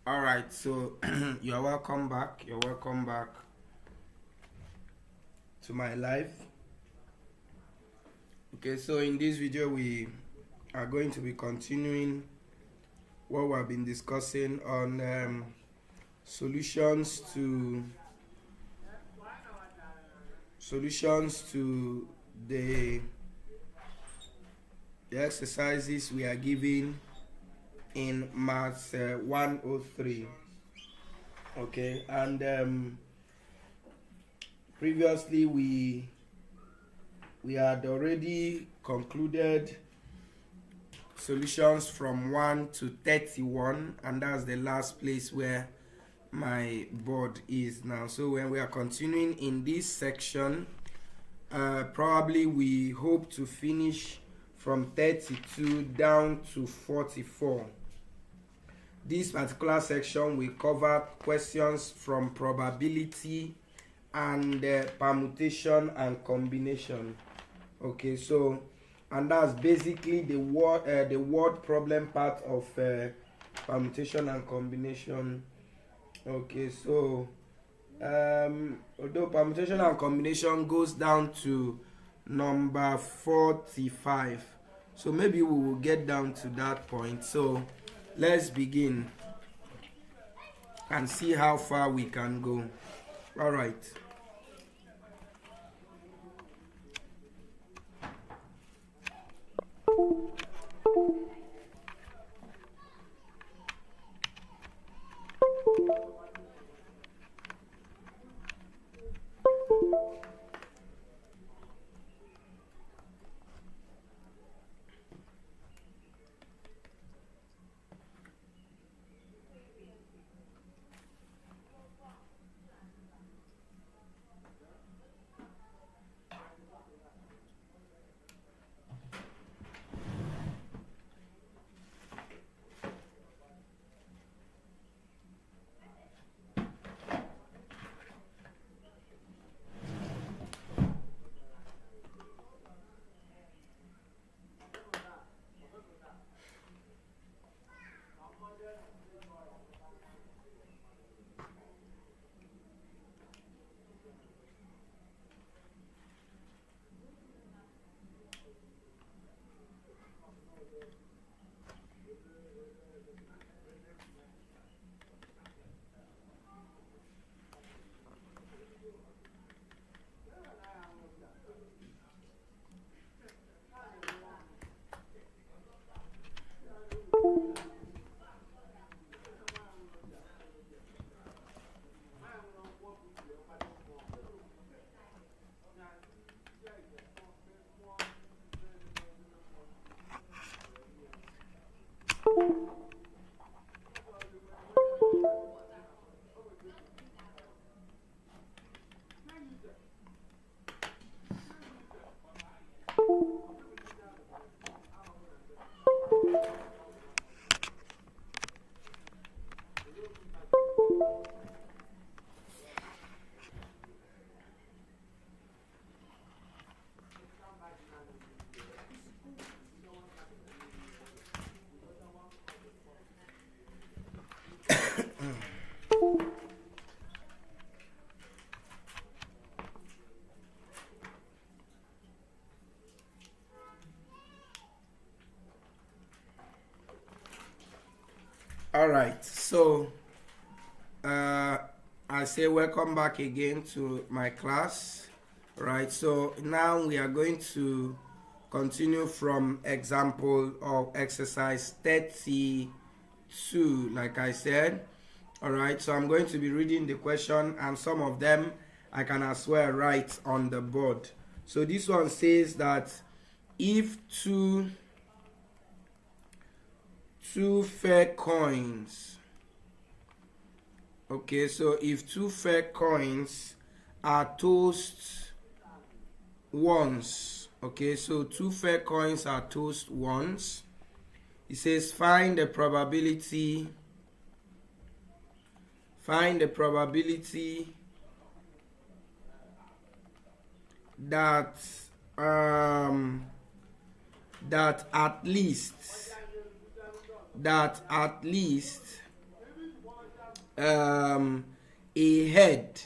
All right, so you're welcome back. You're welcome back to my live. Okay, so in this video we are going to be continuing what we have been discussing on solutions to the exercises we are given in Maths 103. Okay, and previously we had already concluded solutions from 1 to 31, and that's the last place where my board is now. So when we are continuing in this section, probably we hope to finish from 32 down to 44. This particular section will cover questions from probability and permutation and combination. Okay, so and that's basically the word problem part of permutation and combination. Okay, so although permutation and combination goes down to number 45, so maybe we will get down to that point. So let's begin and see how far we can go. All right. All right, so I say welcome back again to my class. Right, so now we are going to continue from example of exercise 32, like I said. All right, so I'm going to be reading the question, and some of them I can as well write on the board. So this one says that if two fair coins, okay, so if two fair coins are tossed once, okay, so two fair coins are tossed once, It says find the probability that that at least a head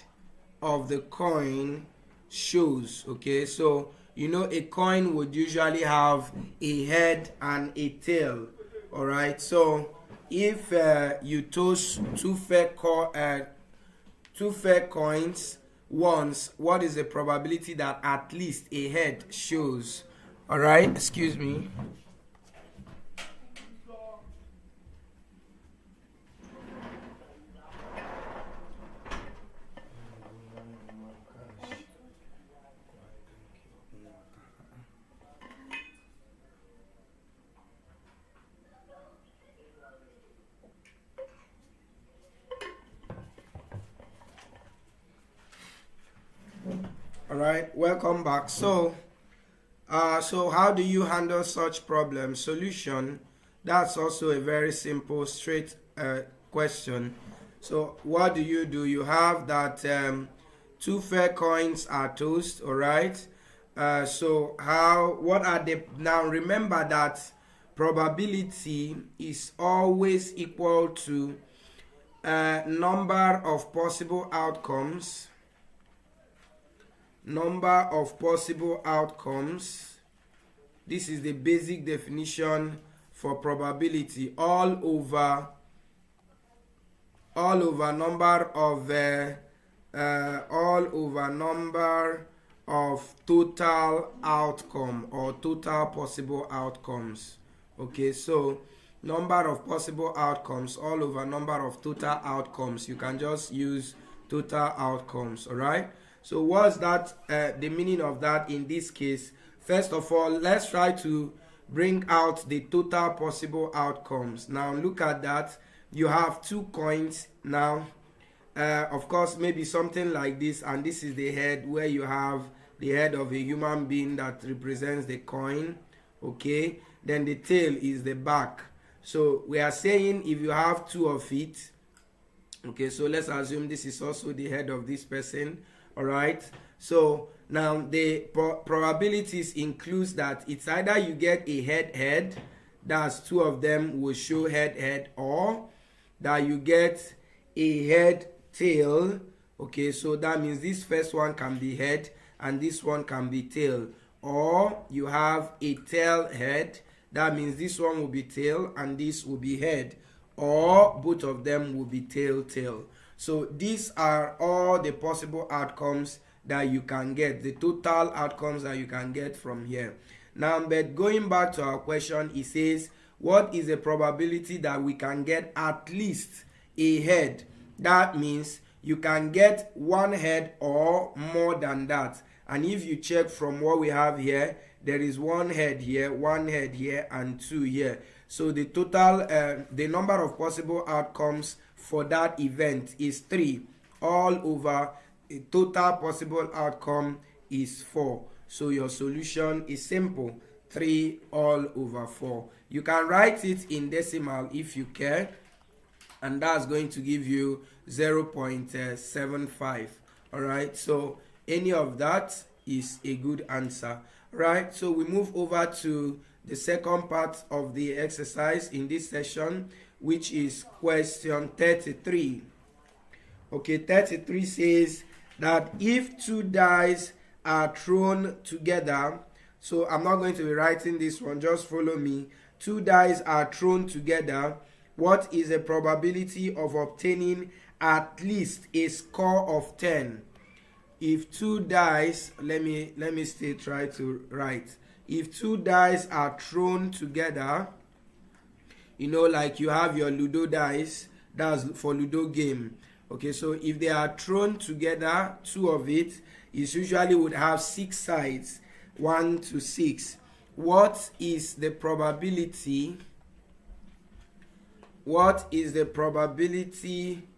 of the coin shows. Okay, so you know a coin would usually have a head and a tail. All right, so if you toss two fair coins once, what is the probability that at least a head shows? All right, excuse me. All right, welcome back. So how do you handle such problem? Solution, that's also a very simple, straight question. So what do? You have that two fair coins are tossed. All right. What are they? Now remember that probability is always equal to number of possible outcomes. This is the basic definition for probability. All over number of total outcome or total possible outcomes. Okay, so number of possible outcomes all over number of total outcomes. You can just use total outcomes. All right. So what's that, the meaning of that in this case? First of all, let's try to bring out the total possible outcomes. Now look at that. You have two coins now. Of course, maybe something like this, and this is the head, where you have the head of a human being that represents the coin. Okay, then the tail is the back. So we are saying if you have two of it, okay, so let's assume this is also the head of this person. All right, so now the probabilities includes that it's either you get a head, that's two of them will show head, or that you get a head tail. Okay, so that means this first one can be head and this one can be tail, or you have a tail head, that means this one will be tail and this will be head, or both of them will be tail. So these are all the possible outcomes that you can get, the total outcomes that you can get from here. Now, but going back to our question, it says, what is the probability that we can get at least a head? That means you can get one head or more than that. And if you check from what we have here, there is one head here, and two here. So the total, the number of possible outcomes for that event is 3. All over a total possible outcome is 4. So your solution is simple, 3 all over 4. You can write it in decimal if you care, and that's going to give you 0.75. all right, so any of that is a good answer. Right, so we move over to the second part of the exercise in this session, which is question 33. Okay, 33 says that if two dice are thrown together, so I'm not going to be writing this one, just follow me. Two dice are thrown together, what is the probability of obtaining at least a score of 10? If two dice, let me still try to write. If two dice are thrown together, you know, like you have your Ludo dice, that's for Ludo game. Okay, so if they are thrown together, two of it usually would have 6 sides, 1 to 6. What is the probability? What is the probability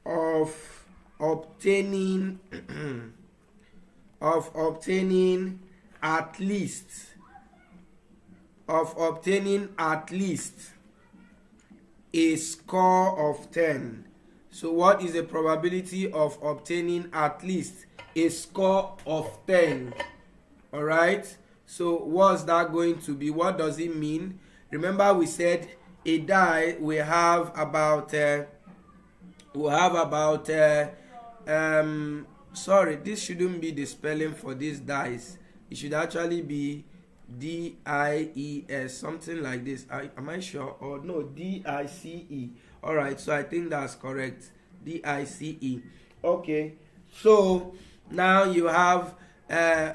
of obtaining at least of obtaining at least a score of 10. So what is the probability of obtaining at least a score of 10? All right, so what's that going to be? What does it mean? Remember we said a die we have about sorry, this shouldn't be the spelling for these dice. It should actually be DIES, something like this. Am I sure? Or no, DICE. All right, so I think that's correct. DICE. Okay, so now you have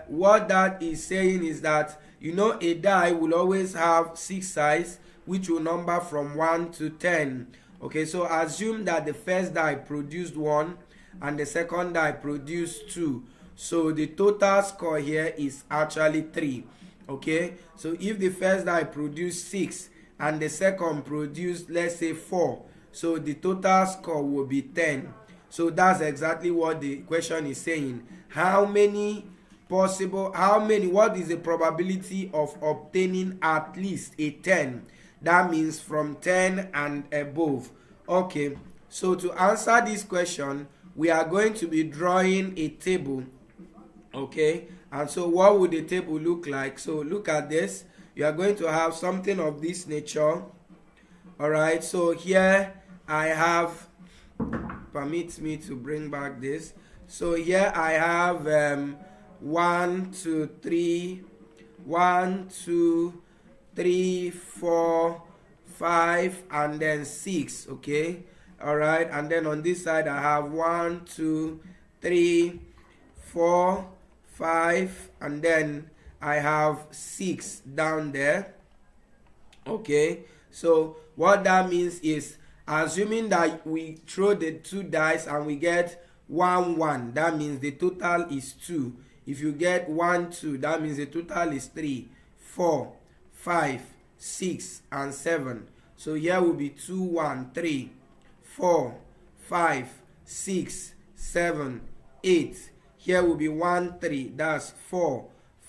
what that is saying is that, you know, a die will always have 6 sides which will number from 1 to 10. Okay, so assume that the first die produced 1 and the second die produced 2. So the total score here is actually 3. Okay, so if the first die produced 6 and the second produced, let's say, 4, so the total score will be 10. So that's exactly what the question is saying. What is the probability of obtaining at least a 10? That means from 10 and above. Okay, so to answer this question, we are going to be drawing a table. Okay, and so what would the table look like? So look at this. You are going to have something of this nature. All right, so here I have, permit me to bring back this. So here I have 1 2 3 1 2 3 4 5 and then 6. Okay, all right, and then on this side I have 1 2 3 4 5 and then I have 6 down there. Okay, so what that means is, assuming that we throw the 2 dice and we get 1 1, that means the total is 2. If you get 1 2, that means the total is 3 4 5 6 and 7. So here will be 2 1 3 4 5 6 7 8. Here will be 1 3, that's 4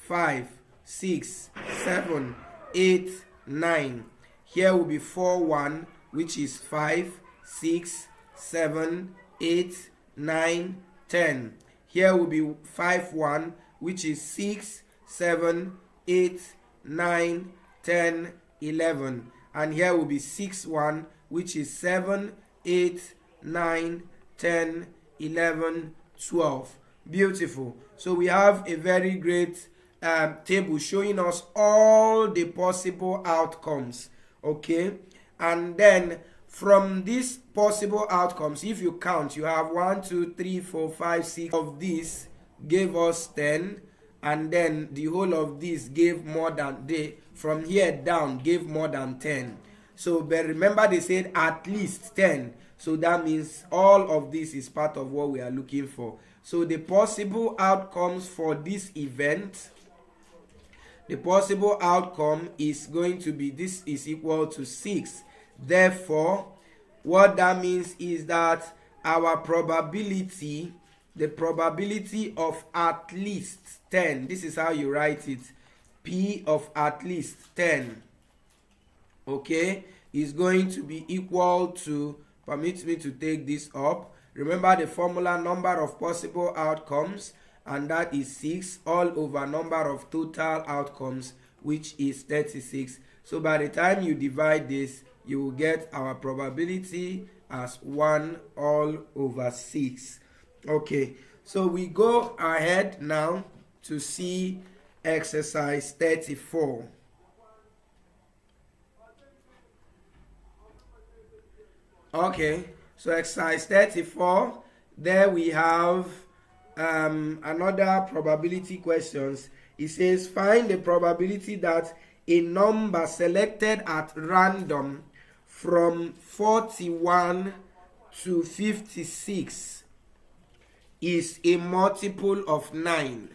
5 6 7 8 9. Here will be 4 1, which is 5 6 7 8 9 10. Here will be 5 1, which is 6 7 8 9 10 11. And here will be 6 1, which is 7 8 9 10 11 12. Beautiful. So we have a very great table showing us all the possible outcomes. Okay, and then from these possible outcomes, if you count, you have 1 2 3 4 5 6 of these gave us 10, and then the whole of this gave more than, from here down gave more than 10. So but remember, they said at least 10, so that means all of this is part of what we are looking for. So the possible outcomes for this event, the possible outcome is going to be, this is equal to 6. Therefore, what that means is that our probability, the probability of at least 10, this is how you write it, P of at least 10, okay, is going to be equal to, permit me to take this up. Remember the formula, number of possible outcomes, and that is 6 all over number of total outcomes, which is 36. So by the time you divide this, you will get our probability as 1 all over 6. Okay, so we go ahead now to see exercise 34. Okay, so exercise 34, there we have another probability questions. It says find the probability that a number selected at random from 41 to 56 is a multiple of 9.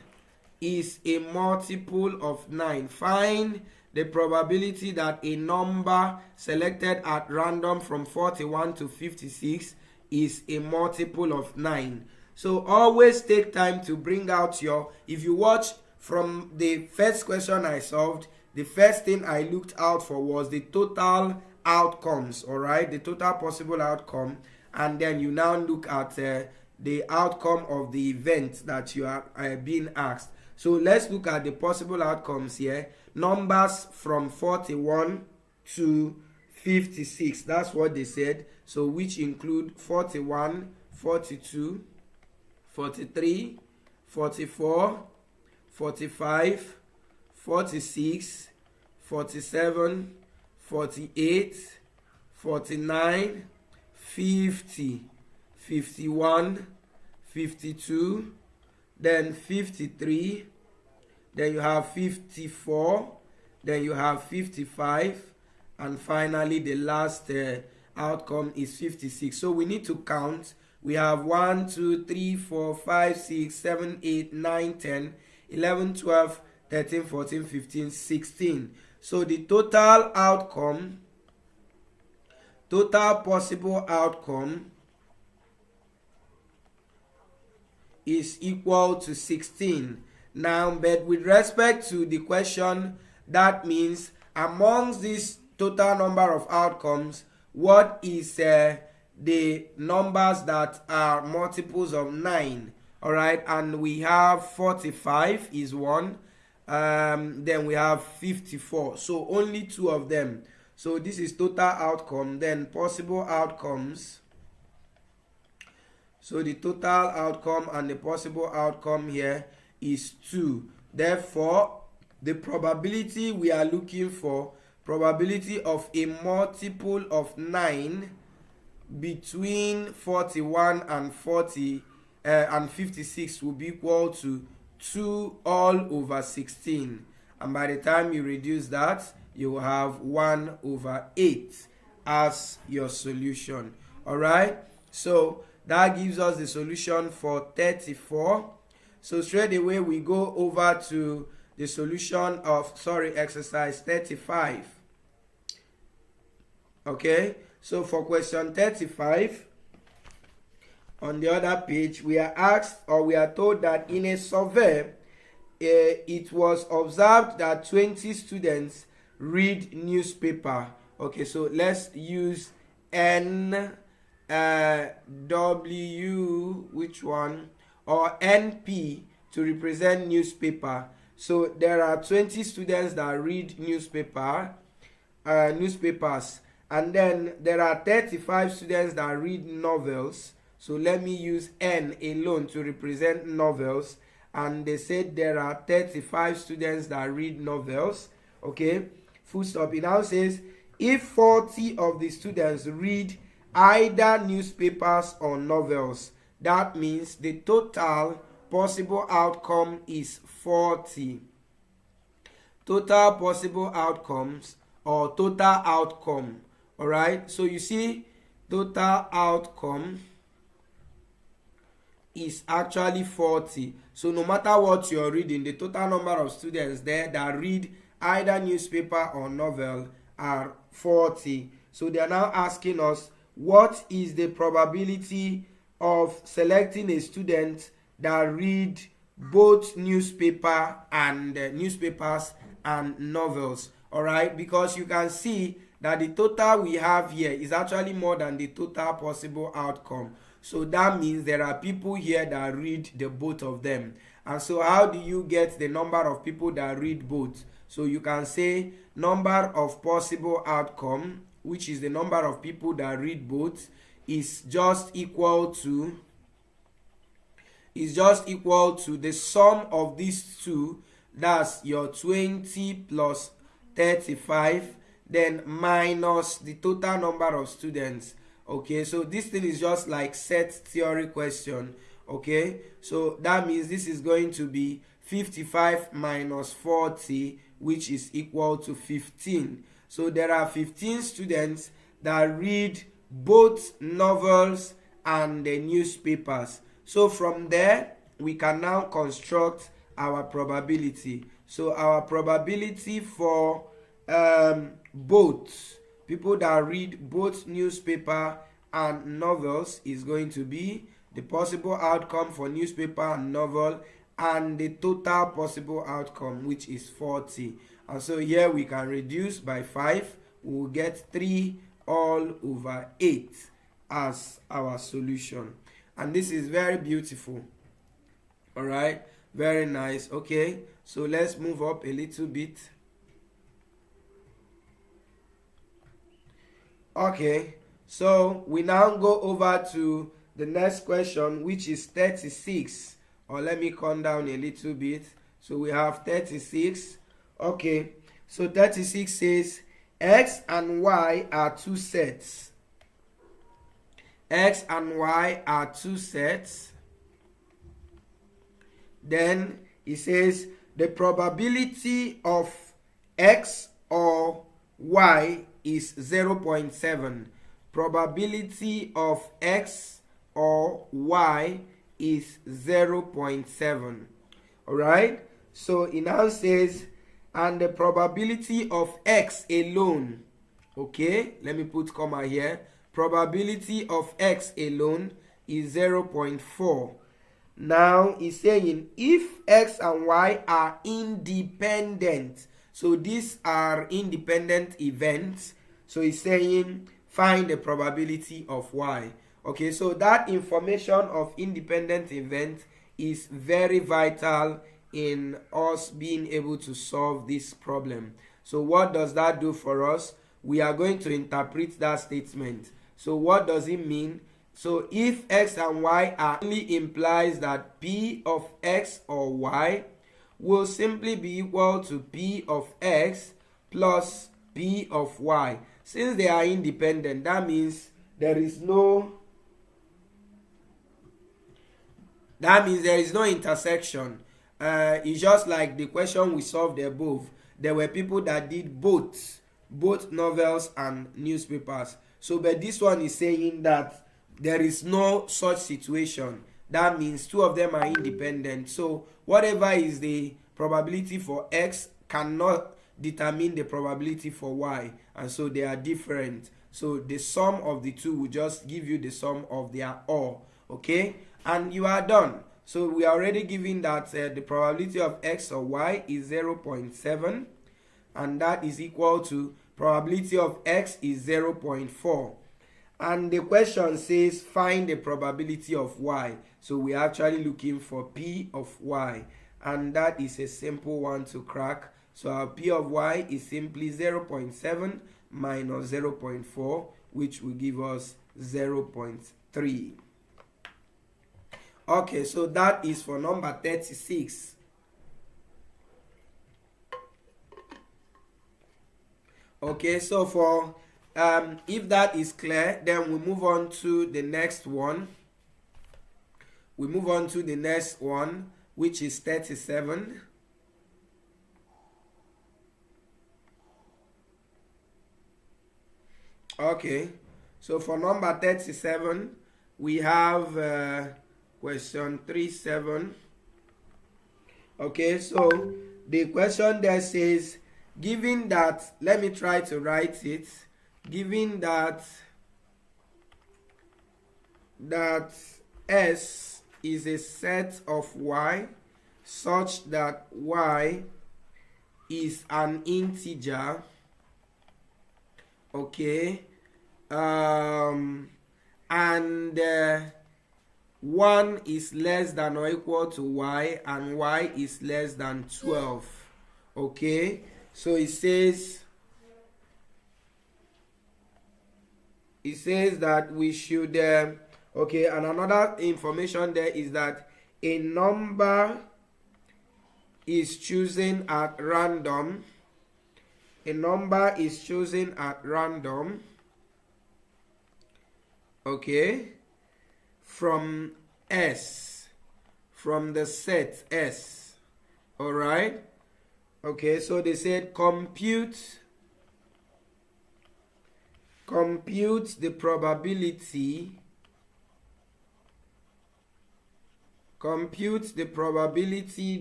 Is a multiple of 9. Find the probability that a number selected at random from 41 to 56 is a multiple of 9. So always take time to bring out your, if you watch from the first question I solved, the first thing I looked out for was the total outcomes, all right, the total possible outcome, and then you now look at the outcome of the event that you are being asked. So let's look at the possible outcomes here. Numbers from 41 to 56, that's what they said. So which include 41, 42, 43, 44, 45, 46, 47, 48, 49, 50, 51, 52, then 53, then you have 54, then you have 55, and finally the last outcome is 56. So we need to count. We have 1, 2, 3, 4, 5, 6, 7, 8, 9, 10, 11, 12, 13, 14, 15, 16. So the total outcome, total possible outcome, is equal to 16. Now, but with respect to the question, that means amongst this total number of outcomes, what is the numbers that are multiples of 9? All right, and we have 45 is one, then we have 54, so only two of them. So this is total outcome. Then possible outcomes, so the total outcome and the possible outcome here is 2. Therefore the probability we are looking for, probability of a multiple of 9 between 41 and 40 and 56 will be equal to 2 all over 16, and by the time you reduce that, you will have 1 over 8 as your solution. All right, so that gives us the solution for 34. So straight away we go over to the solution of exercise 35. Okay, so for question 35, on the other page, we are asked, or we are told that in a survey, it was observed that 20 students read newspaper. Okay, so let's use N, W, which one, or NP to represent newspaper. So there are 20 students that read newspapers, and then there are 35 students that read novels. So let me use N alone to represent novels, and they said there are 35 students that read novels. Okay, full stop. It now says if 40 of the students read either newspapers or novels, that means the total possible outcome is 40. Total possible outcomes, or total outcome. All right, so you see total outcome is actually 40. So no matter what you're reading, the total number of students there that read either newspaper or novel are 40. So they are now asking us, what is the probability of selecting a student that read both newspapers and novels? All right, because you can see that the total we have here is actually more than the total possible outcome. So that means there are people here that read the both of them. And so how do you get the number of people that read both? So you can say number of possible outcome, which is the number of people that read both, is just equal to the sum of these two. That's your 20 plus 35, then minus the total number of students. Okay, so this thing is just like set theory question. Okay, so that means this is going to be 55 minus 40, which is equal to 15. So there are 15 students that read both novels and the newspapers. So from there, we can now construct our probability. So our probability for both people that read both newspaper and novels is going to be the possible outcome for newspaper and novel and the total possible outcome, which is 40. And so here we can reduce by 5. We will get 3 all over 8 as our solution. And this is very beautiful. All right, very nice. Okay, so let's move up a little bit. Okay, so we now go over to the next question, which is 36. Or let me come down a little bit. So we have 36. Okay, so 36 says x and y are two sets. X and y are two sets. Then it says the probability of x or y is 0.7. Probability of x or y is 0.7. All right, so it now says, and the probability of x alone, okay, let me put comma here, probability of x alone is 0.4. Now it's saying if x and y are independent, so these are independent events, so it's saying find the probability of y. Okay, so that information of independent event is very vital in us being able to solve this problem. So what does that do for us? We are going to interpret that statement. So what does it mean? So if x and y are only implies that p of x or y will simply be equal to p of x plus p of y. Since they are independent, that means there is no intersection. It's just like the question we solved above. There were people that did both novels and newspapers. So but this one is saying that there is no such situation. That means two of them are independent. So whatever is the probability for x cannot determine the probability for y, and so they are different. So the sum of the two will just give you the sum of their all. Okay, and you are done. So we are already given that the probability of x or y is 0.7, and that is equal to probability of x is 0.4. And the question says find the probability of y. So we are actually looking for p of y, and that is a simple one to crack. So our p of y is simply 0.7 minus 0.4, which will give us 0.3. Okay, so that is for number 36. Okay, so for if that is clear, then we move on to the next one. We move on to the next one, which is 37. Okay, so for number 37, we have question 37. Okay, so the question there says, given that, let me try to write it, given that S is a set of y such that y is an integer, okay, and 1 is less than or equal to y, and y is less than 12. Okay, so it says that we should okay, and another information there is that a number is chosen at random. A number is chosen at random, okay, from S, from the set S. All right, okay, so they said compute the probability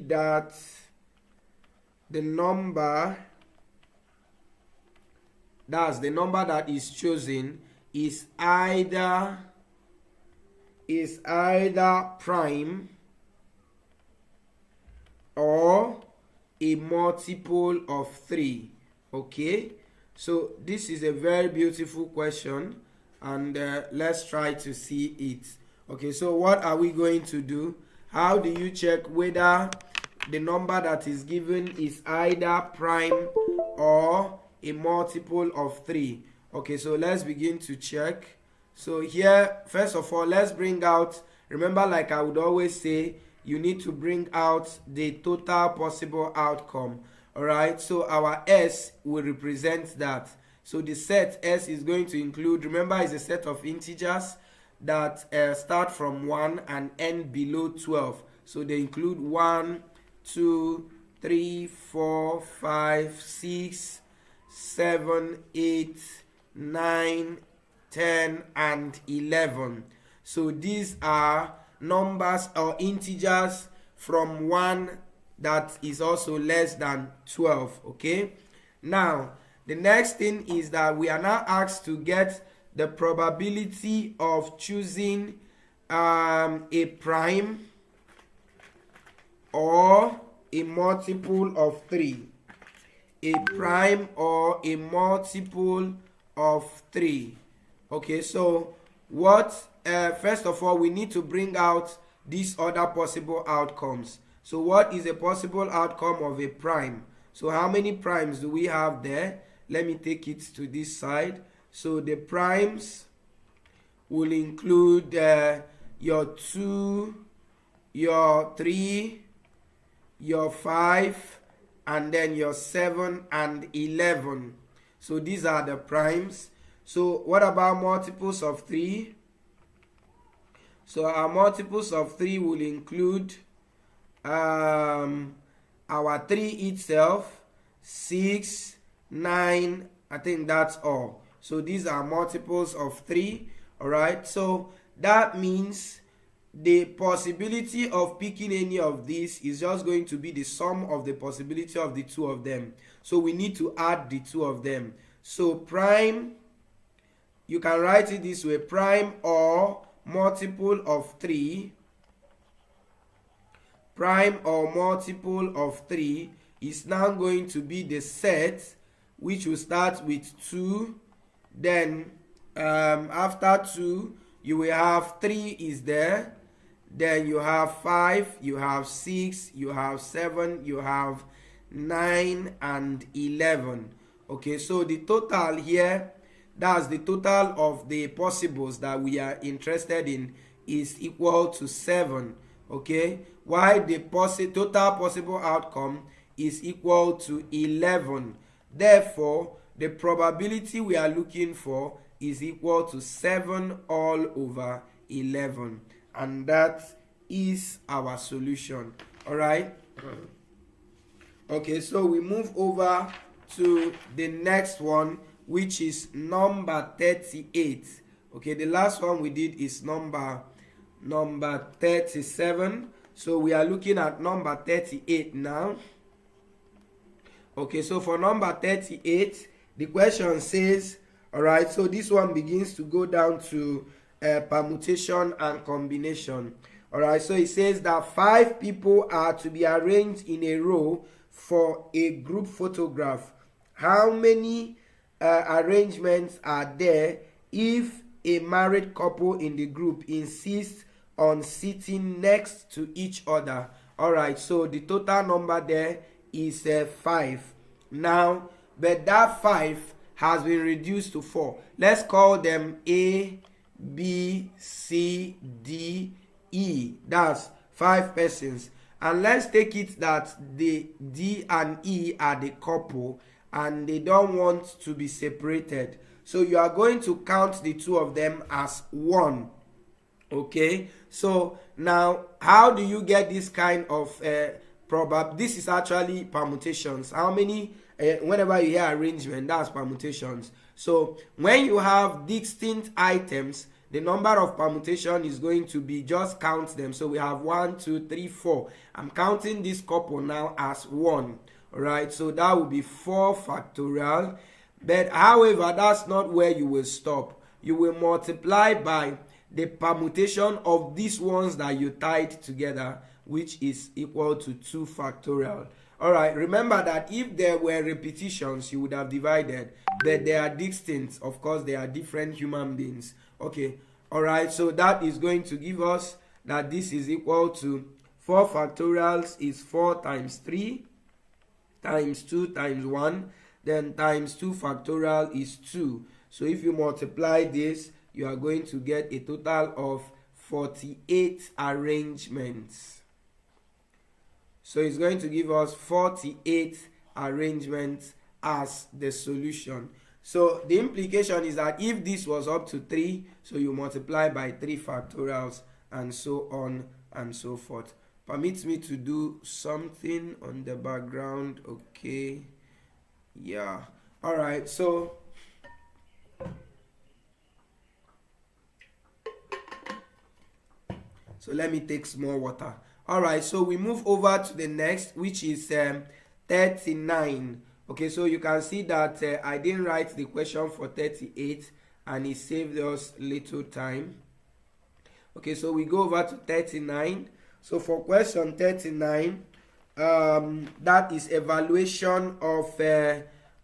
that the number, that's the number that is chosen, is either prime or a multiple of 3? Okay, so this is a very beautiful question, and let's try to see it. Okay, so what are we going to do? How do you check whether the number that is given is either prime or a multiple of 3? Okay, so let's begin to check. So here, first of all, let's bring out, remember, like I would always say, you need to bring out the total possible outcome. All right, so our S will represent that. So the set S is going to include, remember, is a set of integers that start from 1 and end below 12. So they include 1, 2, 3, 4, 5, 6, 7, 8, 9, 10, and 11. So these are numbers or integers from 1 that is also less than 12. Okay, now the next thing is that we are now asked to get the probability of choosing a prime or a multiple of 3. A prime or a multiple of 3. Okay, so what first of all, we need to bring out these other possible outcomes. So what is a possible outcome of a prime? So how many primes do we have there? Let me take it to this side. So the primes will include your 2, your 3, your 5, and then your 7 and 11. So these are the primes. So what about multiples of 3? So our multiples of 3 will include our 3 itself, 6, 9, I think that's all. So these are multiples of 3. All right, so that means the possibility of picking any of these is just going to be the sum of the possibility of the two of them. So we need to add the two of them. So prime, you can write it this way: prime or multiple of 3. Prime or multiple of 3 is now going to be the set, which will start with 2. Then after 2, you will have 3 is there. Then you have 5, you have 6, you have 7, you have 9 and 11. Okay, so the total here, that's the total of the possibles that we are interested in, is equal to 7. Okay, while the total possible outcome is equal to 11. Therefore, the probability we are looking for is equal to 7 all over 11. And that is our solution. All right. Okay, so we move over to the next one, which is number 38. Okay, the last one we did is number 37. So we are looking at number 38 now. Okay, so for number 38, the question says, all right, so this one begins to go down to permutation and combination. All right, so it says that 5 people are to be arranged in a row for a group photograph. How many arrangements are there if a married couple in the group insists on sitting next to each other? All right, so the total number there is 5. Now, but that 5 has been reduced to 4. Let's call them A, B, C, D, E. That's 5 persons. And let's take it that the D and E are the couple and they don't want to be separated. So you are going to count the two of them as 1. Okay, so now how do you get this kind of this is actually permutations. How many whenever you hear arrangement, that's permutations. So when you have distinct items, the number of permutation is going to be, just count them. So we have 1, 2, 3, 4. I'm counting this couple now as 1. All right, so that will be 4 factorial. But however, that's not where you will stop. You will multiply by the permutation of these ones that you tied together, which is equal to 2 factorial. All right, remember that if there were repetitions, you would have divided, but they are distinct. Of course, they are different human beings. Okay, all right, so that is going to give us that this is equal to 4 factorials is 4 times 3 times 2 times 1, then times 2 factorial is 2. So if you multiply this, you are going to get a total of 48 arrangements. So it's going to give us 48 arrangements as the solution. So the implication is that if this was up to 3, so you multiply by 3 factorials and so on and so forth. Permit me to do something on the background. Okay. Yeah. All right. So let me take some more water. All right. So we move over to the next, which is 39. Okay. So you can see that I didn't write the question for 38 and it saved us little time. Okay. So we go over to 39. So for question 39, that is evaluation of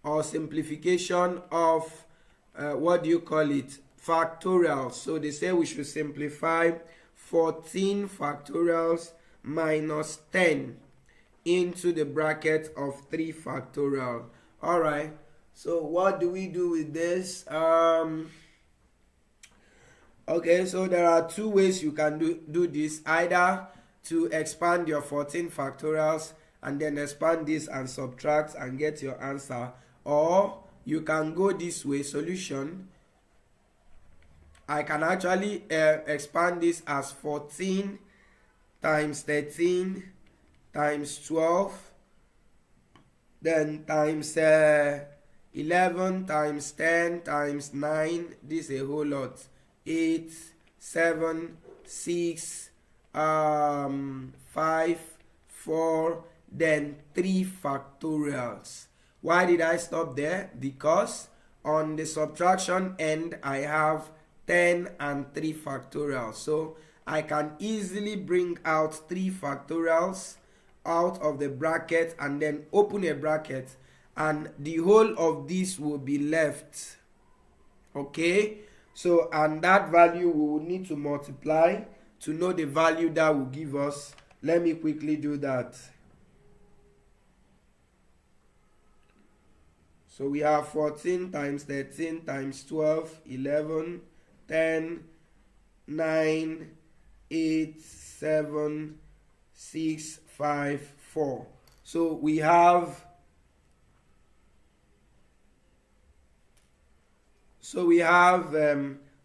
or simplification of what do you call it? Factorials. So they say we should simplify 14 factorials minus 10 into the bracket of 3 factorial. All right. So what do we do with this? Okay, so there are two ways you can do this. Either to expand your 14 factorials and then expand this and subtract and get your answer, or you can go this way. Solution, I can actually expand this as 14 times 13 times 12, then times 11 times 10 times 9. This is a whole lot. 8, 7, 6, 5, 4, then 3 factorials. Why did I stop there? Because on the subtraction end I have 10 and 3 factorials. So I can easily bring out 3 factorials out of the bracket and then open a bracket, and the whole of this will be left. Okay, so and that value we will need to multiply to know the value that will give us. Let me quickly do that. So we have 14 times 13 times 12, 11, 10, 9, 8, 7, 6, 5, 4. So we have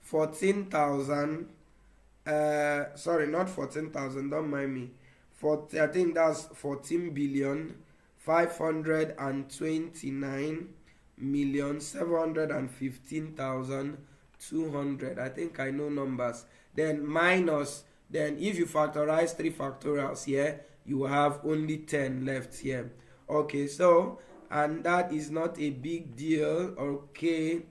14,000. Sorry, not 14,000. Don't mind me. I think that's 14,529,715,200. I think I know numbers. Then minus. Then if you factorize 3 factorials here, you will have only 10 left here. Okay, so and that is not a big deal. Okay,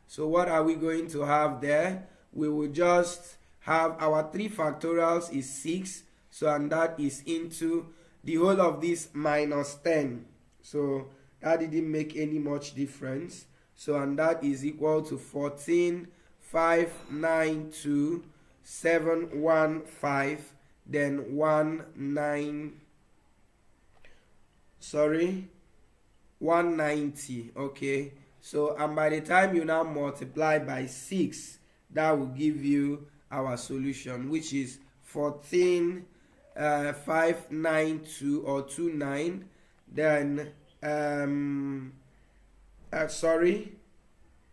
so what are we going to have there? We will just have our 3 factorials is 6. So and that is into the whole of this minus 10. So that didn't make any much difference. So and that is equal to 14,592,715, then 190. Okay, so and by the time you now multiply by 6, that will give you our solution, which is 14,592 or 29. Then sorry,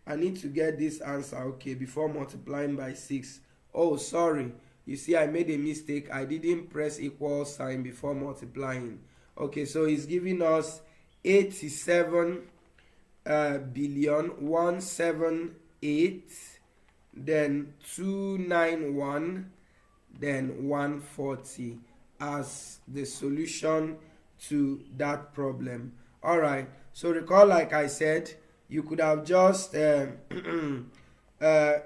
I need to get this answer, okay, before multiplying by 6. Oh, sorry, you see I made a mistake. I didn't press equal sign before multiplying. Okay, so it's giving us 87,178,178, then 291, then 140 as the solution to that problem. All right, so recall, like I said, you could have just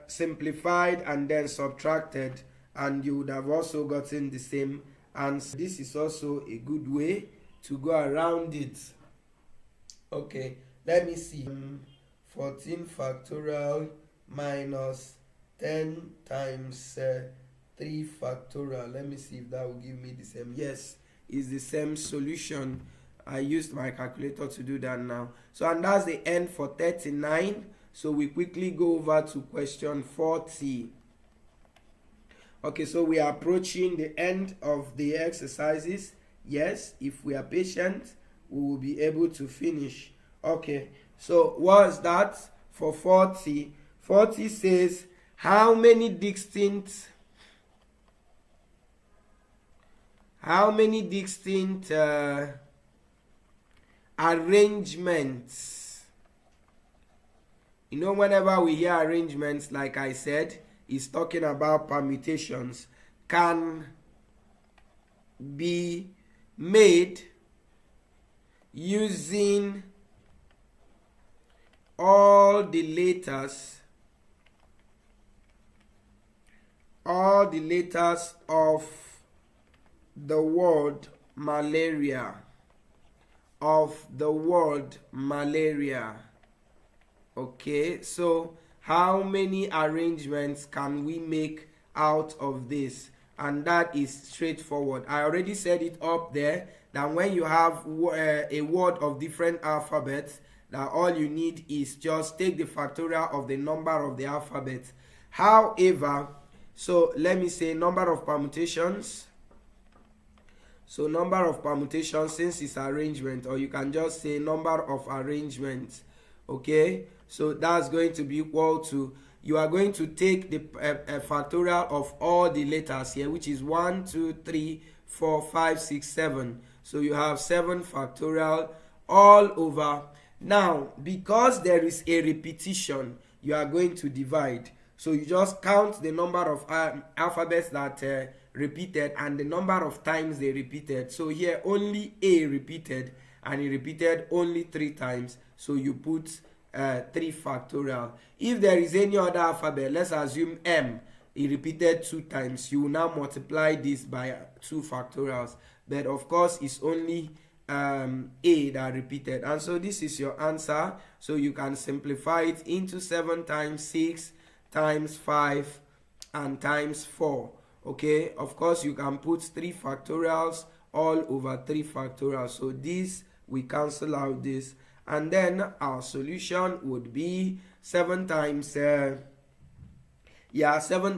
simplified and then subtracted, and you would have also gotten the same answer. This is also a good way to go around it. Okay, let me see. 14 factorial minus 10 times 3 factorial. Let me see if that will give me the same. Yes, it's the same solution. I used my calculator to do that now. So, and that's the end for 39. So we quickly go over to question 40. Okay, so we are approaching the end of the exercises. Yes, if we are patient, we will be able to finish. Okay, so what's that for 40? 40 says, how many distinct arrangements? You know, whenever we hear arrangements, like I said, it's talking about permutations, can be made using all the letters of the word malaria, Okay, so how many arrangements can we make out of this? And that is straightforward. I already said it up there that when you have a word of different alphabets, that all you need is just take the factorial of the number of the alphabet. However, so let me say number of permutations. So number of permutations, since it's arrangement, or you can just say number of arrangements. Okay, so that's going to be equal to, you are going to take the factorial of all the letters here, which is 1, 2, 3, 4, 5, 6, 7. So you have 7 factorial all over. Now, because there is a repetition, you are going to divide. So you just count the number of alphabets that repeated and the number of times they repeated. So here only A repeated, and it repeated only 3 times. So you put 3 factorial. If there is any other alphabet, let's assume M, it repeated 2 times. You will now multiply this by 2 factorials. But of course, it's only A that repeated. And so this is your answer. So you can simplify it into 7 times 6 times 5 and times 4. Okay, of course you can put 3 factorials all over 3 factorials. So this, we cancel out this, and then our solution would be 7 times 7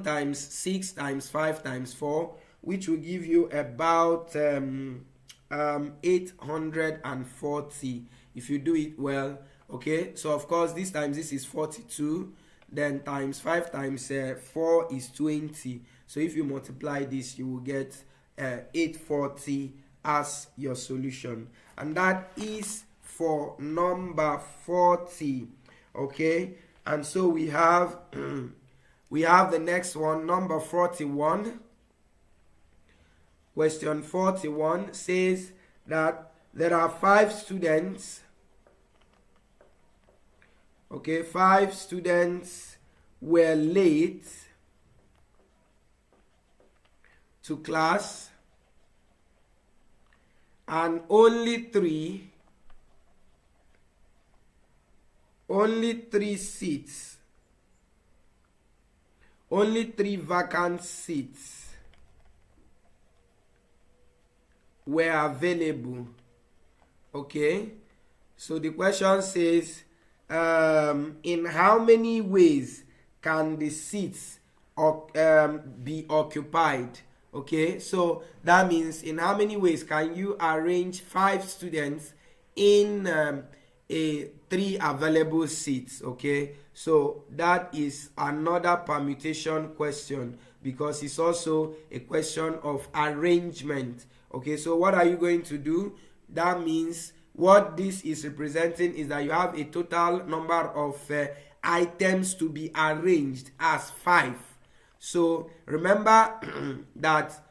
times 6 times 5 times 4, which will give you about 840 if you do it well. Okay, so of course this times this is 42, then times 5 times 4 is 20. So if you multiply this, you will get 840 as your solution, and that is for number 40. Okay, and so we have the next one, number 41. Question 41 says that there are 5 students. Okay, 5 students were late to class, and only three seats, only 3 vacant seats were available. Okay, so the question says, in how many ways can the seats be occupied? Okay, so that means in how many ways can you arrange 5 students in a 3 available seats? Okay, so that is another permutation question, because it's also a question of arrangement. Okay, so what are you going to do? That means what this is representing is that you have a total number of items to be arranged as 5. So remember that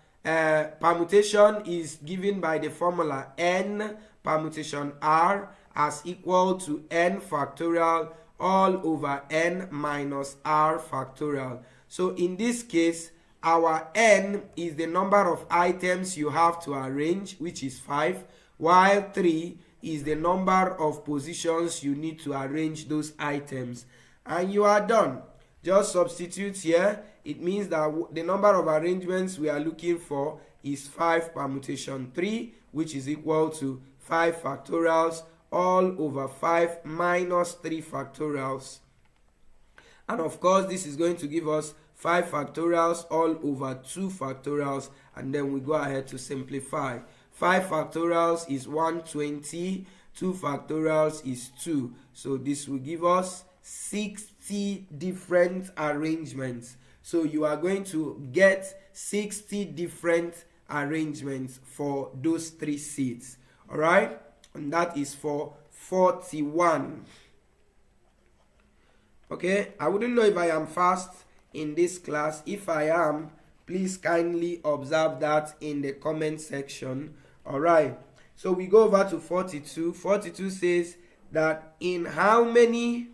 permutation is given by the formula n permutation r as equal to n factorial all over n minus r factorial. So in this case, our n is the number of items you have to arrange, which is 5, while 3 is the number of positions you need to arrange those items. And you are done. Just substitute here. It means that the number of arrangements we are looking for is 5 permutation 3, which is equal to 5 factorials all over 5 minus 3 factorials. And of course, this is going to give us 5 factorials all over 2 factorials. And then we go ahead to simplify. 5 factorials is 120. 2 factorials is 2. So this will give us 60 different arrangements. So you are going to get 60 different arrangements for those 3 seats. Alright? And that is for 41. Okay? I wouldn't know if I am fast in this class. If I am, please kindly observe that in the comment section. Alright? So we go over to 42. 42 says that in how many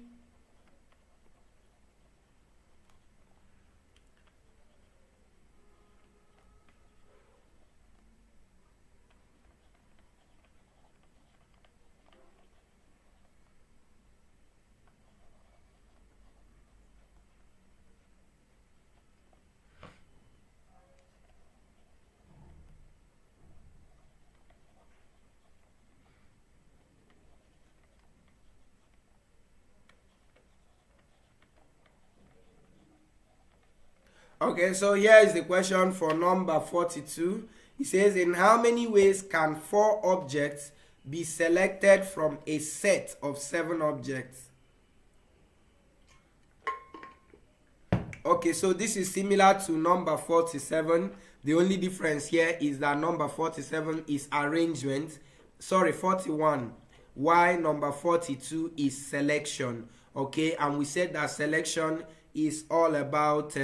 Okay, so here is the question for number 42. It says, in how many ways can 4 objects be selected from a set of 7 objects? Okay, so this is similar to number 47. The only difference here is that number 47 is arrangement. Sorry, 41. While number 42 is selection. Okay, and we said that selection is all about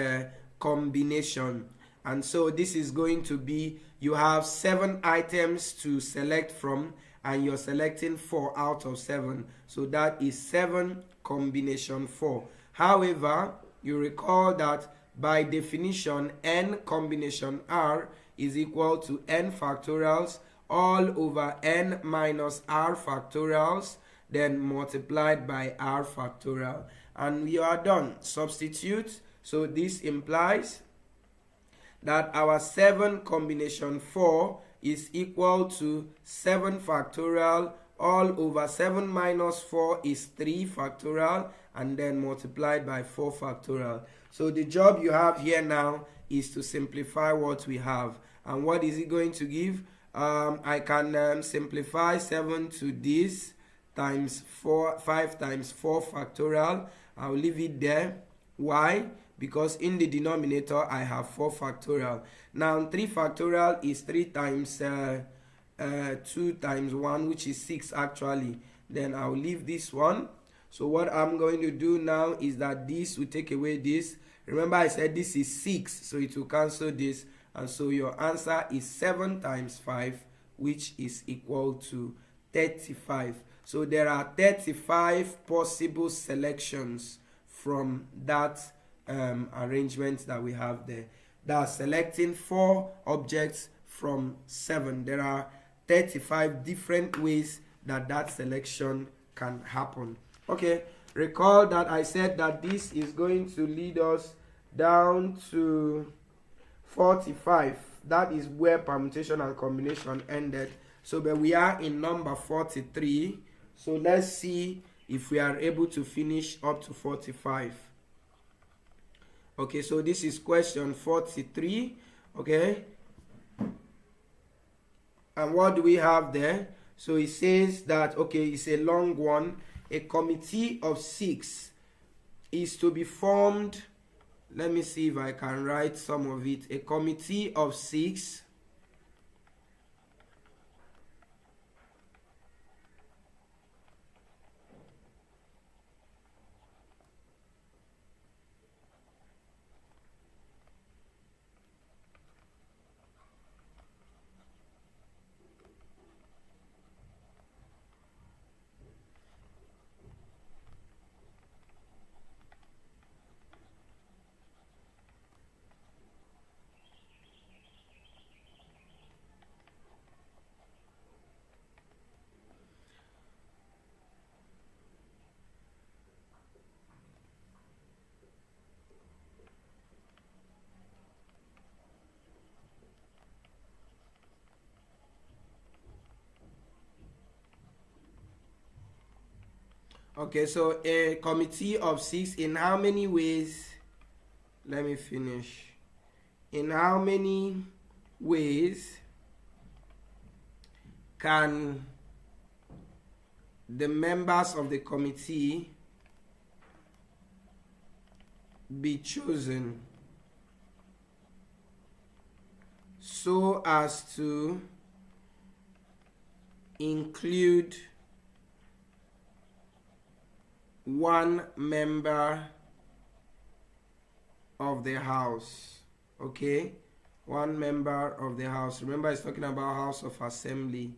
combination. And so this is going to be, you have 7 items to select from, and you're selecting 4 out of 7. So that is 7 combination 4. However, you recall that by definition, n combination r is equal to n factorials all over n minus r factorials, then multiplied by r factorial. And we are done. Substitute. So this implies that our 7 combination 4 is equal to 7 factorial all over 7 minus 4 is 3 factorial, and then multiplied by 4 factorial. So the job you have here now is to simplify what we have. And what is it going to give? I can simplify 7 to this times 4, 5 times 4 factorial. I'll leave it there. Why? Because in the denominator I have 4 factorial. Now 3 factorial is 3 times 2 times 1, which is 6 actually. Then I'll leave this one. So what I'm going to do now is that this will take away this. Remember I said this is 6, so it will cancel this. And so your answer is 7 times 5, which is equal to 35. So there are 35 possible selections from that arrangement that we have there. That's selecting 4 objects from 7. There are 35 different ways that that selection can happen. Okay, recall that I said that this is going to lead us down to 45. That is where permutation and combination ended. So but we are in number 43. So let's see if we are able to finish up to 45. Okay, so this is question 43. Okay, and what do we have there? So it says that, okay, it's a long one. A committee of 6 is to be formed. Let me see if I can write some of it. A committee of 6 Okay, so a committee of 6, in how many ways, let me finish, in how many ways can the members of the committee be chosen so as to include one member of the house? Okay, one member of the house. Remember, it's talking about House of Assembly.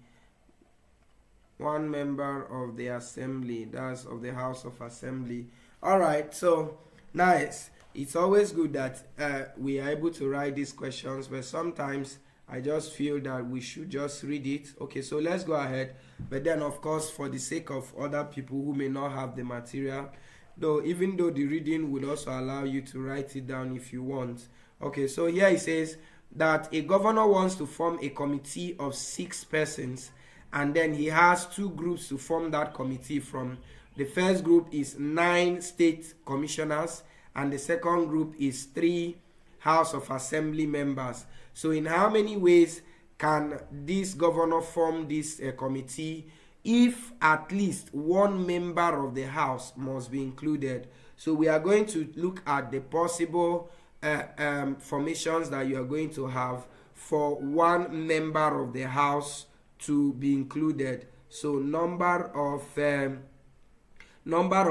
One member of the assembly, that's of the House of Assembly. All right, so nice. It's always good that we are able to write these questions, but sometimes I just feel that we should just read it. Okay, so let's go ahead. But then, of course, for the sake of other people who may not have the material, though, even though the reading would also allow you to write it down if you want. Okay, so here it says that a governor wants to form a committee of 6 persons, and then he has 2 groups to form that committee from. The first group is 9 state commissioners, and the second group is 3 House of Assembly members. So in how many ways can this governor form this committee if at least one member of the house must be included? So we are going to look at the possible formations that you are going to have for one member of the house to be included. So number of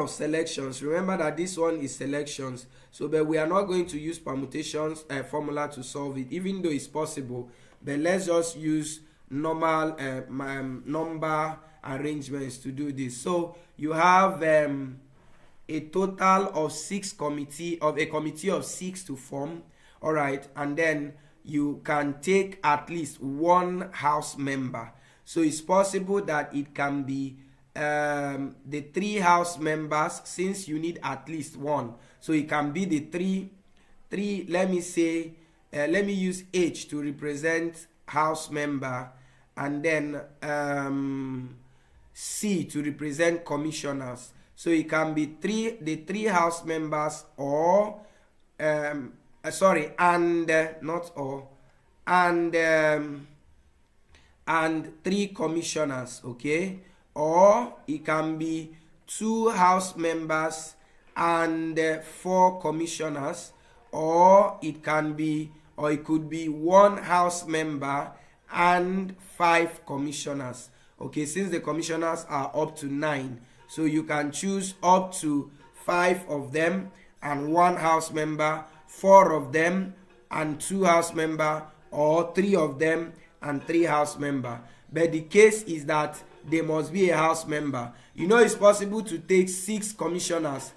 selections. Remember that this one is selections, so but we are not going to use permutations formula to solve it, even though it's possible, but let's just use normal number arrangements to do this. So you have a total of 6 committee of a committee of 6 to form. All right, and then you can take at least one house member. So it's possible that it can be the 3 house members, since you need at least one. So it can be the three, let me say, let me use H to represent house member, and then C to represent commissioners. So it can be the 3 house members, or not or, and 3 commissioners. Okay, or it can be 2 house members and 4 commissioners, or it could be 1 house member and 5 commissioners. Okay, since the commissioners are up to 9, so you can choose up to 5 of them and 1 house member, 4 of them and 2 house member, or 3 of them and 3 house member. But the case is that they must be a house member. You know, it's possible to take 6 commissioners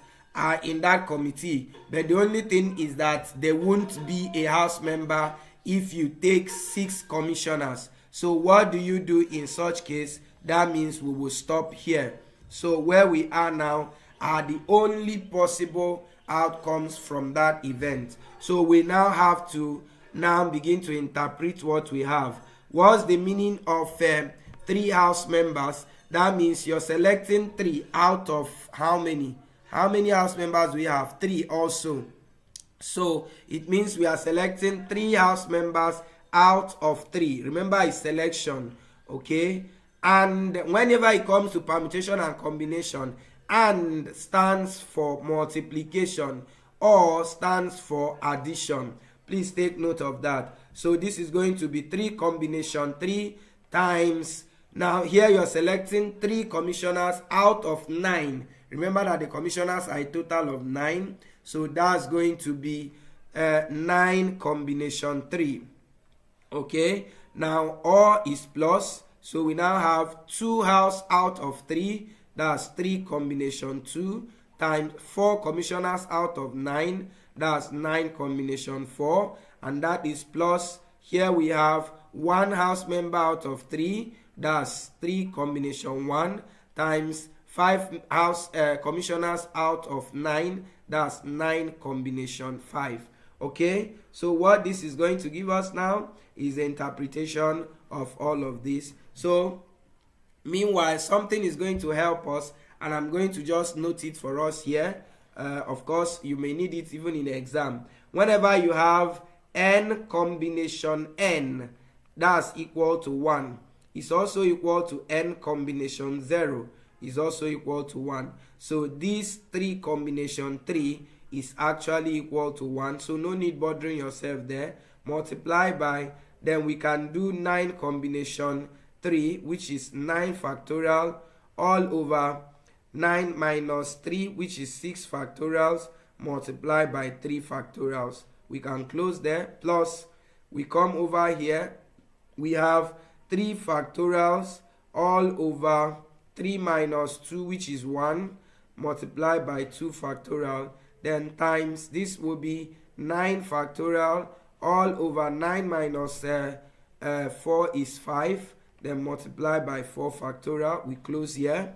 in that committee, but the only thing is that there won't be a house member if you take 6 commissioners. So what do you do in such case? That means we will stop here. So where we are now are the only possible outcomes from that event. So we now have to begin to interpret what we have. What's the meaning of 3 house members? That means you're selecting 3 out of how many? How many house members we have? 3 also. So it means we are selecting 3 house members out of 3. Remember, it's selection. Okay, and whenever it comes to permutation and combination, and stands for multiplication or stands for addition. Please take note of that. So this is going to be 3 combination, 3 times. Now here you're selecting 3 commissioners out of 9. Remember that the commissioners are a total of 9. So that's going to be 9 combination 3. Okay, now all is plus. So we now have 2 house out of 3. That's 3 combination 2 times 4 commissioners out of 9. That's 9 combination 4. And that is plus, here we have 1 house member out of 3. That's 3 combination 1 times 5 house commissioners out of 9. That's 9 combination 5. Okay, so what this is going to give us now is the interpretation of all of this. So meanwhile, something is going to help us and I'm going to just note it for us here. Of course, you may need it even in the exam. Whenever you have n combination n, that's equal to 1. It's also equal to n combination 0 is also equal to 1. So this 3 combination 3 is actually equal to 1. So no need bothering yourself there. Multiply by, then we can do 9 combination 3, which is 9 factorial, all over 9 minus 3, which is 6 factorials, multiply by 3 factorials. We can close there. Plus, we come over here. We have 3 factorials all over 3 minus 2, which is 1, multiplied by 2 factorial. Then times, this will be 9 factorial all over 9 minus 4 is 5. Then multiply by 4 factorial. We close here.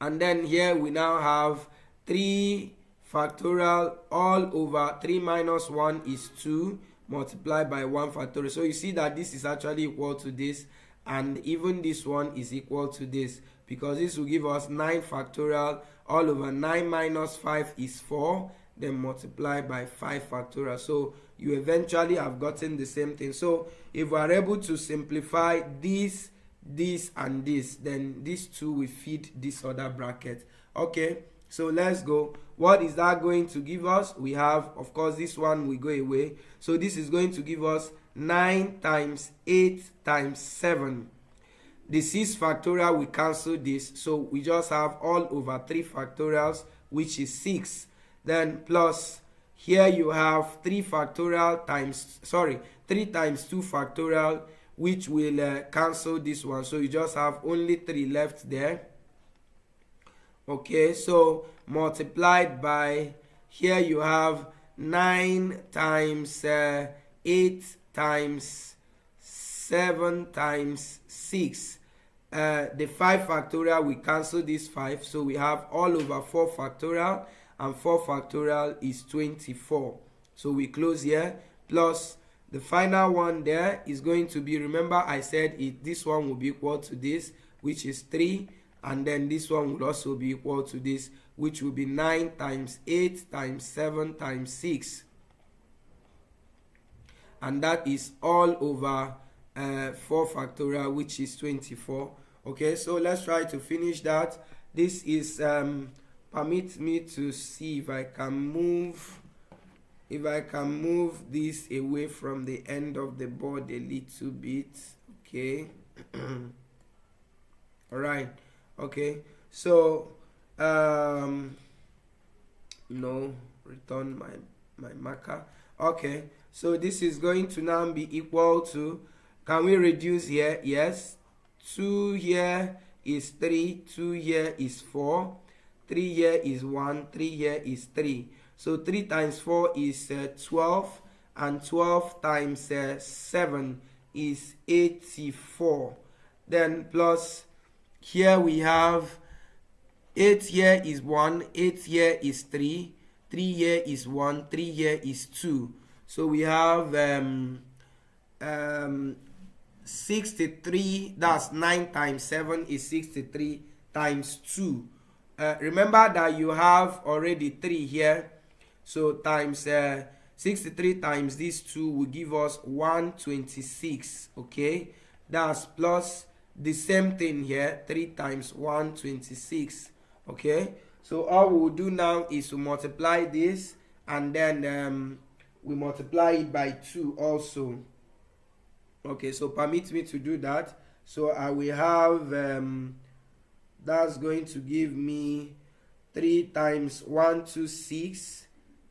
And then here we now have 3 factorial all over 3 minus 1 is 2, multiplied by 1 factorial. So you see that this is actually equal to this, and even this one is equal to this, because this will give us 9 factorial all over 9 minus 5 is 4, then multiply by 5 factorial. So you eventually have gotten the same thing. So if we are able to simplify this, and this, then these two will feed this other bracket. Okay, so let's go. What is that going to give us? We have, of course, this one will go away. So this is going to give us 9 times 8 times 7. The 6 factorial, we cancel this. So we just have all over 3 factorials, which is 6. Then plus, here you have 3 factorial times, 3 times 2 factorial, which will cancel this one. So you just have only 3 left there. Okay, so multiplied by, here you have 9 times 8 times 7 times 6. The 5 factorial, we cancel this 5. So we have all over 4 factorial, and 4 factorial is 24. So we close here. Plus, the final one there is going to be, remember I said this one will be equal to this, which is 3. And then this one will also be equal to this, which will be 9 times 8 times 7 times 6. And that is all over 4 factorial, which is 24. Okay, so let's try to finish that. This is, permit me to see if I can move this away from the end of the board a little bit. Okay. All right. Okay, so no, return my marker. Okay, so this is going to now be equal to, can we reduce here? Yes. 2 here is 3, 2 here is 4, 3 here is 1, 3 here is 3. So 3 times 4 is 12, and 12 times 7 is 84. Then plus, here we have 8 here is 1, 8 here is 3, 3 here is 1, 3 here is 2. So we have 63, that's 9 times 7 is 63 times 2. Remember that you have already 3 here. So times 63 times these 2 will give us 126. Okay, that's plus the same thing here, 3 times 126. Okay, so all we will do now is to multiply this, and then we multiply it by 2 also. Okay, so permit me to do that. So I will have that's going to give me 3 times 126,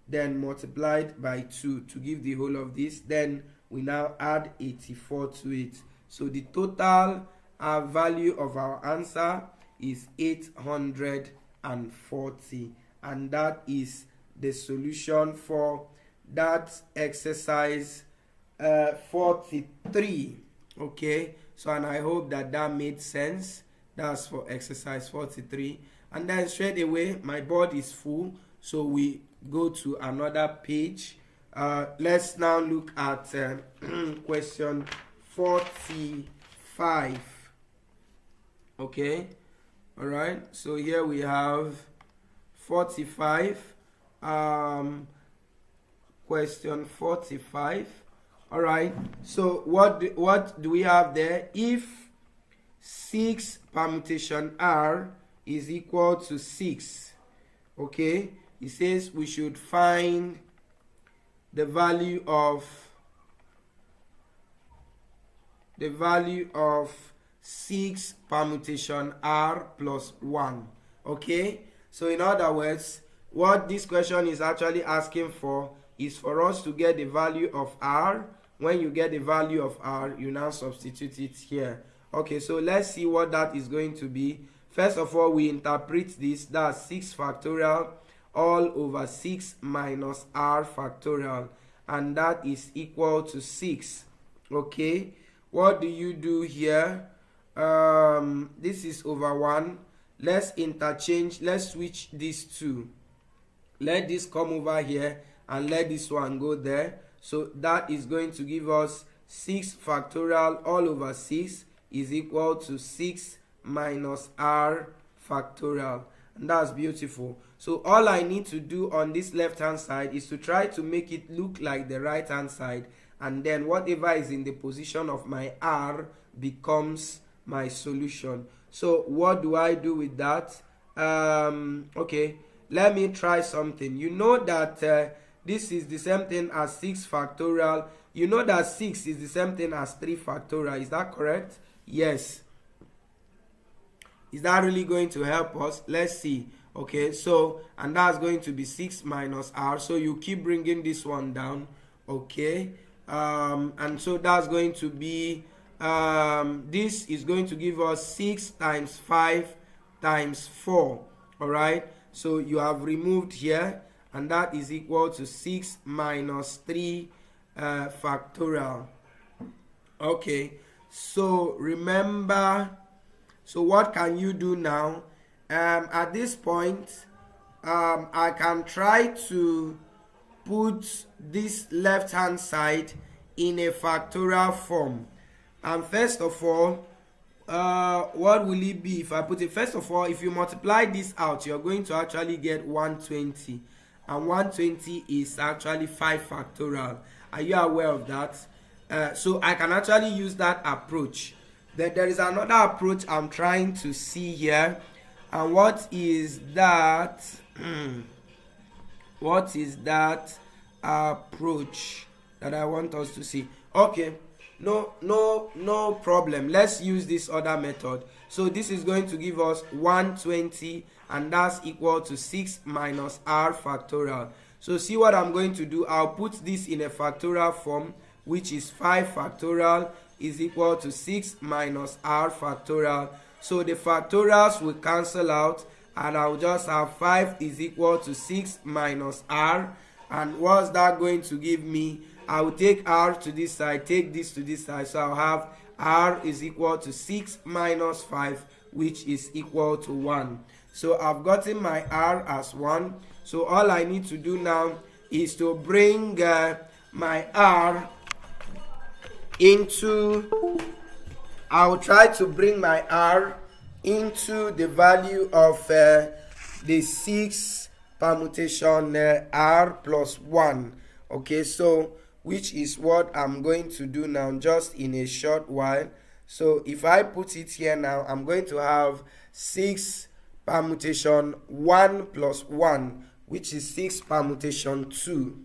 then multiplied by 2 to give the whole of this. Then we now add 84 to it. So the total value of our answer is 840, and that is the solution for that exercise 43. Okay, so and I hope that made sense. That's for exercise 43. And then straight away my board is full, so we go to another page. Let's now look at question 45. Okay, All right, so here we have 45. Question 45. All right, so what do we have there? If 6 permutation R is equal to 6, okay, it says we should find the value of 6 permutation R plus 1. Okay, so in other words, what this question is actually asking for is for us to get the value of R. When you get the value of R, you now substitute it here. Okay, so let's see what that is going to be. First of all, we interpret this. That's 6 factorial all over 6 minus R factorial, and that is equal to 6. Okay, what do you do here? This is over 1. Let's interchange. Let's switch these two. Let this come over here and let this one go there. So that is going to give us 6 factorial all over 6 is equal to 6 minus R factorial. And that's beautiful. So all I need to do on this left hand side is to try to make it look like the right hand side, and then whatever is in the position of my R becomes my solution. So what do I do with that? Okay, let me try something. You know that this is the same thing as 6 factorial. You know that 6 is the same thing as 3 factorial. Is that correct? Yes. Is that really going to help us? Let's see. Okay, so, and that's going to be 6 minus R. So you keep bringing this one down. Okay, and so that's going to be, this is going to give us 6 times 5 times 4. All right, so you have removed here, and that is equal to 6 minus 3 factorial. Okay, so remember, so what can you do now? At this point, I can try to put this left hand side in a factorial form. And first of all, what will it be if I put it? First of all, if you multiply this out, you're going to actually get 120. And 120 is actually 5 factorial. Are you aware of that? So I can actually use that approach. Then there is another approach I'm trying to see here. And what is that? What is that approach that I want us to see? Okay, no problem. Let's use this other method. So this is going to give us 120, and that's equal to 6 minus R factorial. So see what I'm going to do. I'll put this in a factorial form, which is 5 factorial is equal to 6 minus R factorial. So the factorials will cancel out, and I'll just have 5 is equal to 6 minus R. And what's that going to give me? I will take R to this side, take this to this side. So I'll have R is equal to 6 minus 5, which is equal to 1. So I've gotten my R as 1. So all I need to do now is to bring my R into, I will try to bring my R into the value of the 6 permutation R plus 1. Okay, so which is what I'm going to do now just in a short while. So if I put it here now, I'm going to have 6 permutation 1 plus 1, which is 6 permutation 2.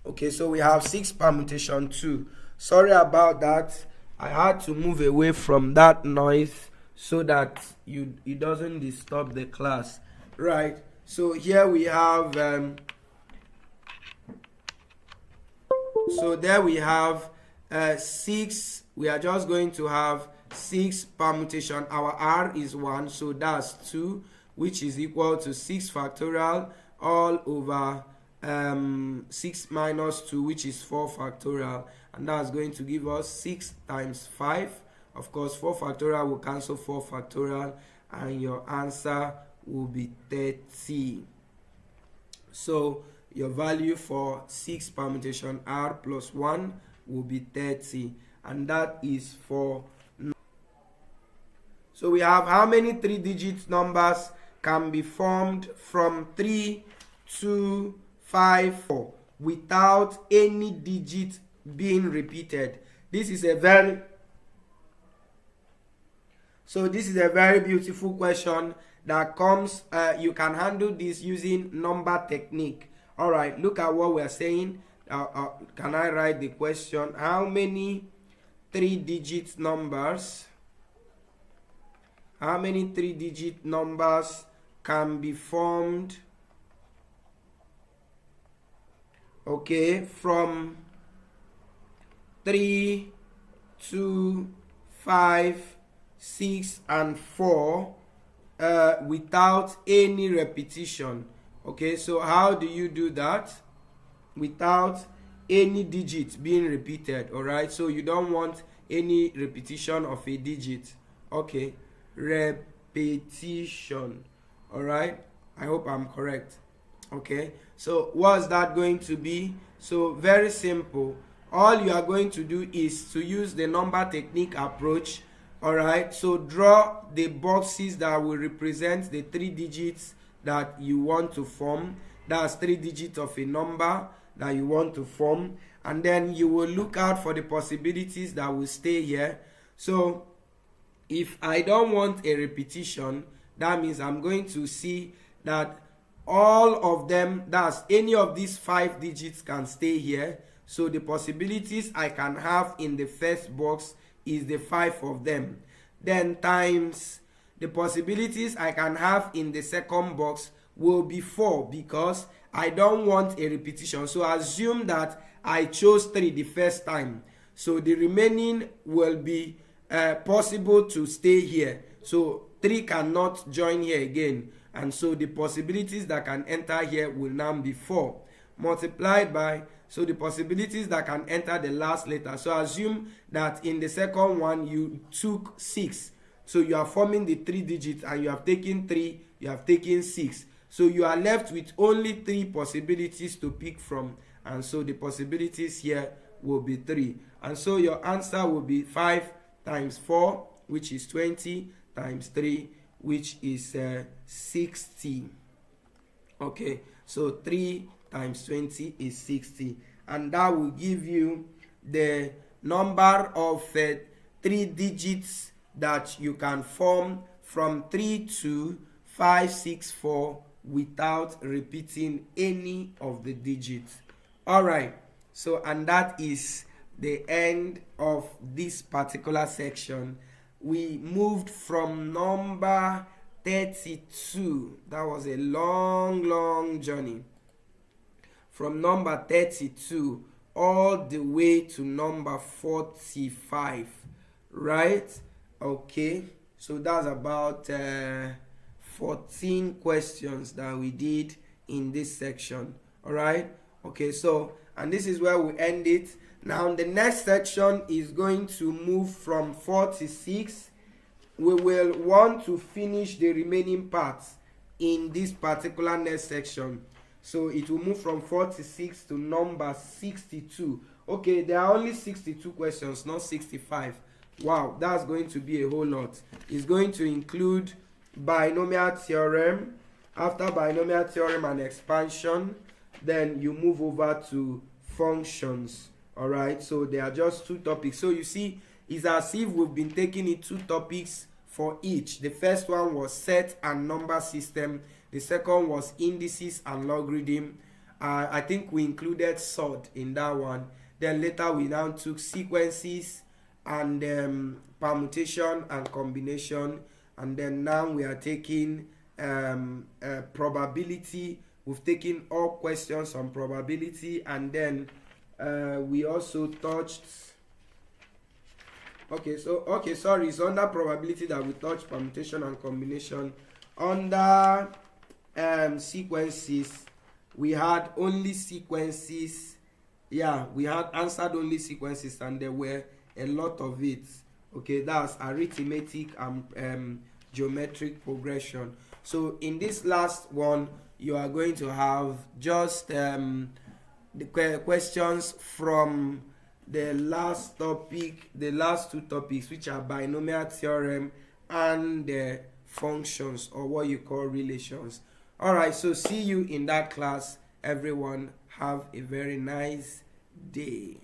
Okay, so we have 6 permutation 2. Sorry about that. I had to move away from that noise so that it doesn't disturb the class. Right. So here we have so there we have 6. We are just going to have 6 permutation. Our R is 1, so that's 2, which is equal to 6 factorial all over 6 minus 2, which is 4 factorial, and that's going to give us 6 times 5. Of course, 4 factorial will cancel 4 factorial, and your answer will be 30. So your value for 6 permutation R plus 1 will be 30, and that is for. So we have how many 3-digit numbers can be formed from 3, 2, 5, 4 without any digit being repeated. This is a very beautiful question that comes, you can handle this using number technique. All right, look at what we're saying. Can I write the question? How many 3-digit numbers can be formed, okay, from 3, 2, 5, 6 and 4 without any repetition? Okay, so how do you do that without any digit being repeated? All right, so you don't want any repetition of a digit. Okay, repetition. All right, I hope I'm correct. Okay, so what's that going to be? So very simple. All you are going to do is to use the number technique approach. All right, so draw the boxes that will represent the 3 digits that you want to form. That's 3 digits of a number that you want to form, and then you will look out for the possibilities that will stay here. So if I don't want a repetition, that means I'm going to see that all of them, that's any of these 5 digits, can stay here. So the possibilities I can have in the first box is the 5 of them, then times the possibilities I can have in the second box will be 4, because I don't want a repetition. So assume that I chose 3 the first time, so the remaining will be possible to stay here. So 3 cannot join here again, and so the possibilities that can enter here will now be 4 multiplied by, so the possibilities that can enter the last letter. So assume that in the second one you took 6, so you are forming the 3 digits, and you have taken 3, you have taken 6, so you are left with only 3 possibilities to pick from, and so the possibilities here will be 3, and so your answer will be 5 times 4, which is 20, times 3, which is 60. Okay, so 3 times 20 is 60, and that will give you the number of 3 digits that you can form from 3 to 5, 6, 4 without repeating any of the digits. All right, so and that is the end of this particular section. We moved from number 32. That was a long journey. From number 32 all the way to number 45, right? Okay, so that's about 14 questions that we did in this section. All right, okay, so and this is where we end it. Now the next section is going to move from 46. We will want to finish the remaining parts in this particular next section. So it will move from 46 to number 62. Okay, there are only 62 questions, not 65. Wow, that's going to be a whole lot. It's going to include binomial theorem. After binomial theorem and expansion, then you move over to functions. All right, so there are just 2 topics. So you see, it's as if we've been taking it 2 topics for each. The first one was set and number system. The second was indices and logarithm. I think we included surd in that one. Then later we now took sequences and permutation and combination. And then now we are taking probability. We've taken all questions on probability, and then we also touched, it's under probability that we touched permutation and combination. Under sequences, we had only sequences. Yeah, we had answered only sequences, and there were a lot of it. Okay, that's arithmetic and geometric progression. So in this last one, you are going to have just the questions from the last topic, the last 2 topics, which are binomial theorem and the functions, or what you call relations. All right, so see you in that class, everyone. Have a very nice day.